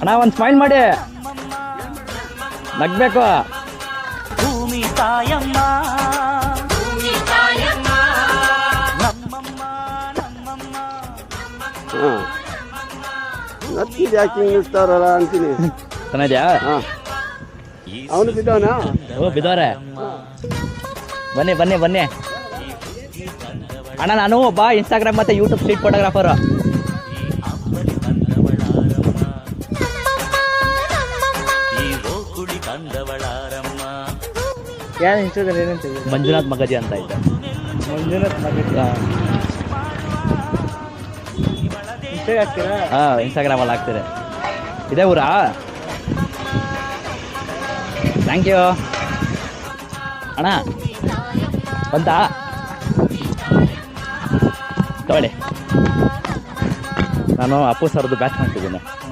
ಅಣ್ಣ ಒಂದು ಸ್ಮೈಲ್ ಮಾಡಿ, ನಗ್ಬೇಕು. ಭೂಮಿ ತಾಯಮ್ಮ ನತ್ತಿದ್ ಯಾಕೆ ನಿಲ್ಲಿಸ್ತಾರಲ್ಲ ಅಂತೀನಿ. ಚೆನ್ನಾದ್ಯಾ? ಅವನು ಬಿದ್ದವನಾ? ಓ ಬಿದ್ದವ್ರೆ. ಬನ್ನಿ ಬನ್ನಿ ಬನ್ನಿ ಅಣ್ಣ. ನಾನು ಒಬ್ಬ ಇನ್ಸ್ಟಾಗ್ರಾಮ್ ಮತ್ತೆ ಯೂಟ್ಯೂಬ್ ಸ್ಟ್ರೀಟ್ ಫೋಟೋಗ್ರಾಫರ್. ಮಂಜುನಾಥ್ ಮಗಜಿ ಅಂತ ಇದ್ದೆ. ಮಂಜುನಾಥ್ ಮಗಜಿ ಇನ್ಸ್ಟಾಗ್ರಾಮಲ್ಲಿ ಹಾಕ್ತೀರಿ. ಇದೇ ಊರಾ? ಥ್ಯಾಂಕ್ ಯು ಅಣ್ಣ. ಬಂತಾ ತಗೊಳ್ಳಿ. ನಾನು ಅಪ್ಪು ಸರ್ದು ಬ್ಯಾಚ್ ಮಾಡ್ತಿದ್ದೀನಿ.